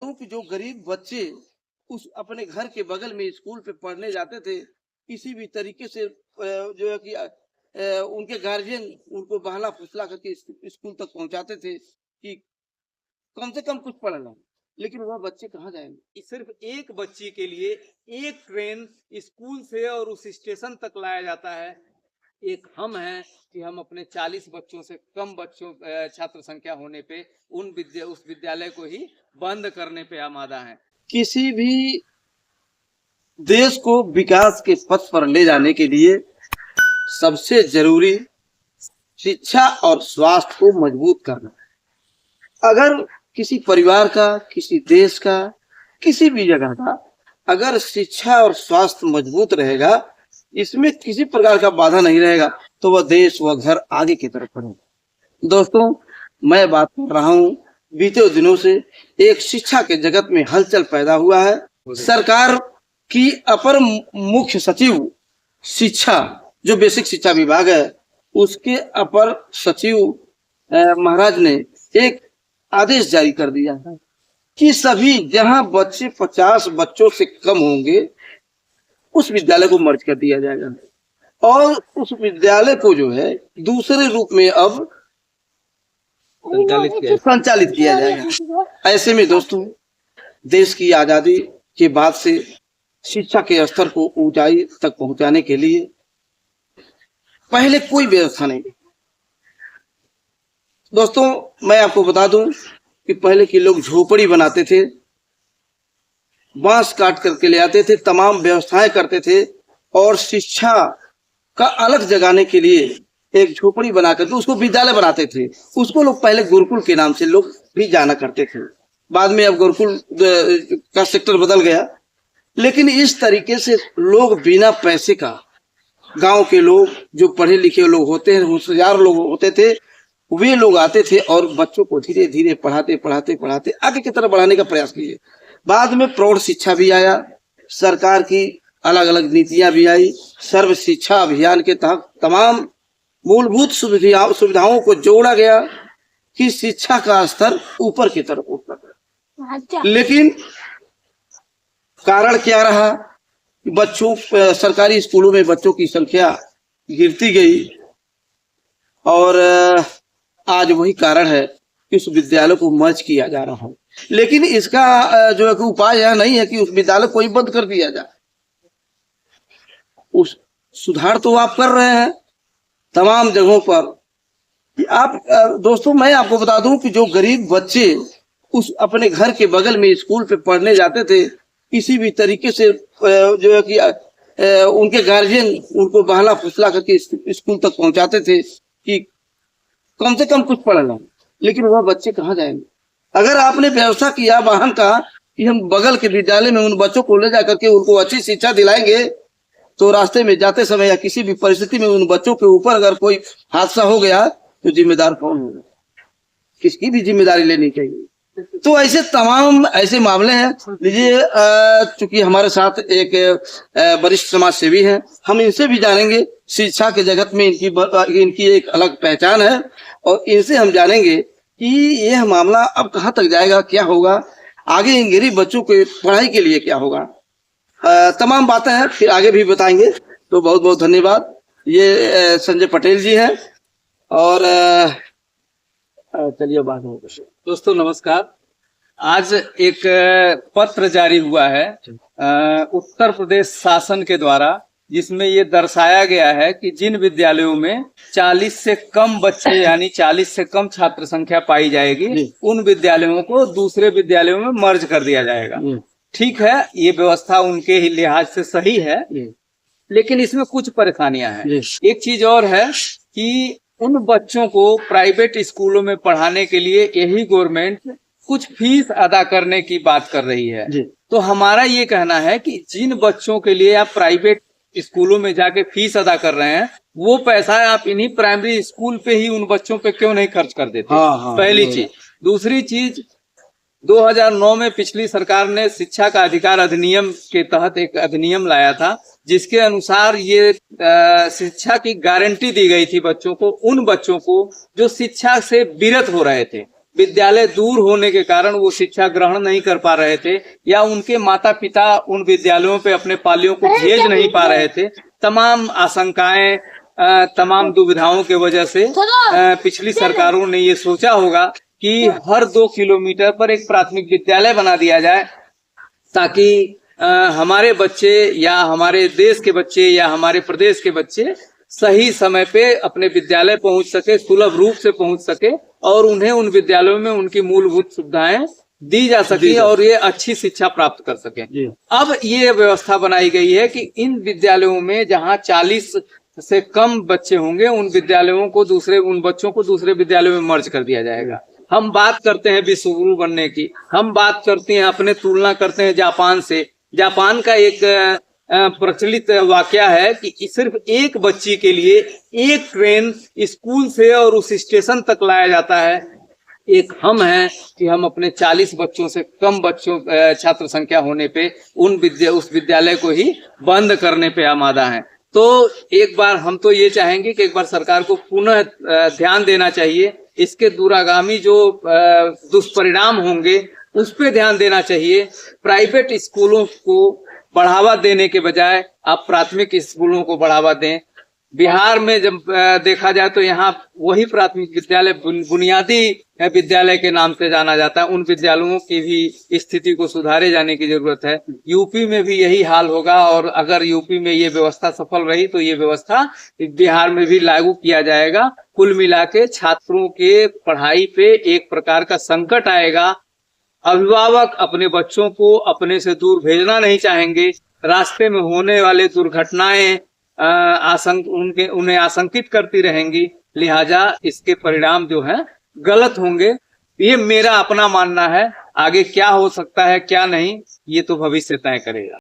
कि जो गरीब बच्चे उस अपने घर के बगल में स्कूल पे पढ़ने जाते थे, किसी भी तरीके से जो है कि उनके गार्जियन उनको बहला-फुसला करके स्कूल तक पहुँचाते थे कि कम से कम कुछ पढ़ लें। लेकिन वह बच्चे कहाँ जाएँगे? सिर्फ एक बच्ची के लिए एक ट्रेन स्कूल से और उस स्टेशन तक लाया जाता है। एक हम हैं कि हम अपने 40 बच्चों से कम बच्चों छात्र संख्या होने पे उस विद्यालय को ही बंद करने पे आमादा हैं। किसी भी देश को विकास के पथ पर ले जाने के लिए सबसे जरूरी शिक्षा और स्वास्थ्य को मजबूत करना है। अगर किसी परिवार का, किसी देश का, किसी भी जगह का अगर शिक्षा और स्वास्थ्य मजबूत रहेगा, इसमें किसी प्रकार का बाधा नहीं रहेगा, तो वह देश, वह घर आगे की तरफ बढ़ेगा। दोस्तों, मैं बात कर रहा हूँ बीते दिनों से एक शिक्षा के जगत में हलचल पैदा हुआ है। सरकार की अपर मुख्य सचिव शिक्षा, जो बेसिक शिक्षा विभाग है, उसके अपर सचिव महाराज ने एक आदेश जारी कर दिया है कि सभी जहां बच्चे 50 बच्चों से कम होंगे उस विद्यालय को मर्ज कर दिया जाएगा और उस विद्यालय को जो है दूसरे रूप में अब संचालित किया जाएगा। ऐसे में दोस्तों, देश की आजादी के बाद से शिक्षा के स्तर को ऊंचाई तक पहुंचाने के लिए पहले कोई व्यवस्था नहीं। दोस्तों, मैं आपको बता दूं कि पहले के लोग झोपड़ी बनाते थे, बांस काट करके ले आते थे, तमाम व्यवस्थाएं करते थे और शिक्षा का अलग जगाने के लिए एक झोपड़ी बना करके उसको विद्यालय बनाते थे। उसको लोग पहले गुरुकुल के नाम से लोग भी जाना करते थे। बाद में अब गुरुकुल का सेक्टर बदल गया, लेकिन इस तरीके से लोग बिना पैसे का, गांव के लोग जो पढ़े लिखे लोग होते हैं, होशियार लोग होते थे, वे लोग आते थे और बच्चों को धीरे धीरे पढ़ाते आगे की तरफ बढ़ाने का प्रयास किए। बाद में प्रौढ़ शिक्षा भी आया, सरकार की अलग अलग नीतियां भी आई। सर्व शिक्षा अभियान के तहत तमाम मूलभूत सुविधाओं को जोड़ा गया कि शिक्षा का स्तर ऊपर की तरफ उठ सके। लेकिन कारण क्या रहा? बच्चों सरकारी स्कूलों में बच्चों की संख्या गिरती गई और आज वही कारण है कि उस विद्यालय को मर्ज किया जा रहा है। लेकिन इसका जो है कि उपाय यह नहीं है कि उस विद्यालय को ही बंद कर दिया जाए। उस सुधार तो आप कर रहे हैं तमाम जगहों पर। आप दोस्तों, मैं आपको बता दूं कि जो गरीब बच्चे उस अपने घर के बगल में स्कूल पे पढ़ने जाते थे, किसी भी तरीके से जो है कि उनके गार्जियन उनको बहला फुसला करके स्कूल तक पहुंचाते थे कि कम से कम कुछ पढ़ लें। लेकिन वह बच्चे कहाँ जाएंगे? अगर आपने व्यवस्था किया वाहन का कि हम बगल के विद्यालय में उन बच्चों को ले जाकर के उनको अच्छी शिक्षा दिलाएंगे, तो रास्ते में जाते समय या किसी भी परिस्थिति में उन बच्चों के ऊपर अगर कोई हादसा हो गया तो जिम्मेदार कौन होगा? किसकी भी जिम्मेदारी लेनी चाहिए। तो ऐसे तमाम ऐसे मामले हैं। लीजिए, चूंकि हमारे साथ एक वरिष्ठ समाज सेवी हैं, हम इनसे भी जानेंगे। शिक्षा के जगत में इनकी एक अलग पहचान है और इनसे हम जानेंगे कि यह मामला अब कहाँ तक जाएगा, क्या होगा आगे, इन गरीब बच्चों के पढ़ाई के लिए क्या होगा। तमाम बातें हैं, फिर आगे भी बताएंगे। तो बहुत बहुत धन्यवाद। ये संजय पटेल जी हैं और चलिए बात हो। दोस्तों नमस्कार। आज एक पत्र जारी हुआ है उत्तर प्रदेश शासन के द्वारा, जिसमें ये दर्शाया गया है कि जिन विद्यालयों में 40 से कम बच्चे यानी 40 से कम छात्र संख्या पाई जाएगी, उन विद्यालयों को दूसरे विद्यालयों में मर्ज कर दिया जाएगा। ठीक है, ये व्यवस्था उनके ही लिहाज से सही है, लेकिन इसमें कुछ परेशानियां हैं। एक चीज और है कि उन बच्चों को प्राइवेट स्कूलों में पढ़ाने के लिए यही गवर्नमेंट कुछ फीस अदा करने की बात कर रही है। तो हमारा ये कहना है कि जिन बच्चों के लिए आप प्राइवेट स्कूलों में जाके फीस अदा कर रहे हैं, वो पैसा आप इन्हीं प्राइमरी स्कूल पे ही उन बच्चों पे क्यों नहीं खर्च कर देते? पहली चीज। दूसरी चीज, 2009 में पिछली सरकार ने शिक्षा का अधिकार अधिनियम के तहत एक अधिनियम लाया था, जिसके अनुसार ये शिक्षा की गारंटी दी गई थी बच्चों को, उन बच्चों को जो शिक्षा से विरत हो रहे थे। विद्यालय दूर होने के कारण वो शिक्षा ग्रहण नहीं कर पा रहे थे, या उनके माता पिता उन विद्यालयों पे अपने पालियों को भेज नहीं पा रहे थे। तमाम आशंकाएं, तमाम दुविधाओं के वजह से पिछली सरकारों ने ये सोचा होगा कि हर 2 किलोमीटर पर एक प्राथमिक विद्यालय बना दिया जाए, ताकि हमारे बच्चे या हमारे देश के बच्चे या हमारे प्रदेश के बच्चे सही समय पे अपने विद्यालय पहुंच सके, सुलभ रूप से पहुंच सके, और उन्हें उन विद्यालयों में उनकी मूलभूत सुविधाएं दी जा सके और ये अच्छी शिक्षा प्राप्त कर सके। अब ये व्यवस्था बनाई गई है कि इन विद्यालयों में जहां 40 से कम बच्चे होंगे, उन विद्यालयों को उन बच्चों को दूसरे विद्यालयों में मर्ज कर दिया जाएगा। हम बात करते हैं विश्वगुरु बनने की, हम बात करते हैं, अपने तुलना करते हैं जापान से। जापान का एक प्रचलित वाकया है कि सिर्फ एक बच्ची के लिए एक ट्रेन स्कूल से और उस स्टेशन तक लाया जाता है। एक हम हैं कि हम अपने 40 बच्चों से कम छात्र संख्या होने पे उस विद्यालय को ही बंद करने पे आमादा हैं। तो एक बार हम तो ये चाहेंगे कि एक बार सरकार को पुनः ध्यान देना चाहिए, इसके दूरगामी जो दुष्परिणाम होंगे उस पे ध्यान देना चाहिए। प्राइवेट स्कूलों को बढ़ावा देने के बजाय आप प्राथमिक स्कूलों को बढ़ावा दें। बिहार में जब देखा जाए तो यहाँ वही प्राथमिक विद्यालय बुनियादी विद्यालय के नाम से जाना जाता है। उन विद्यालयों की भी स्थिति को सुधारे जाने की जरूरत है। यूपी में भी यही हाल होगा, और अगर यूपी में ये व्यवस्था सफल रही तो ये व्यवस्था बिहार में भी लागू किया जाएगा। कुल मिला के छात्रों के पढ़ाई पे एक प्रकार का संकट आएगा। अभिभावक अपने बच्चों को अपने से दूर भेजना नहीं चाहेंगे। रास्ते में होने वाले दुर्घटनाएं उन्हें आशंकित करती रहेंगी, लिहाजा इसके परिणाम जो है गलत होंगे। ये मेरा अपना मानना है। आगे क्या हो सकता है क्या नहीं, ये तो भविष्य तय करेगा।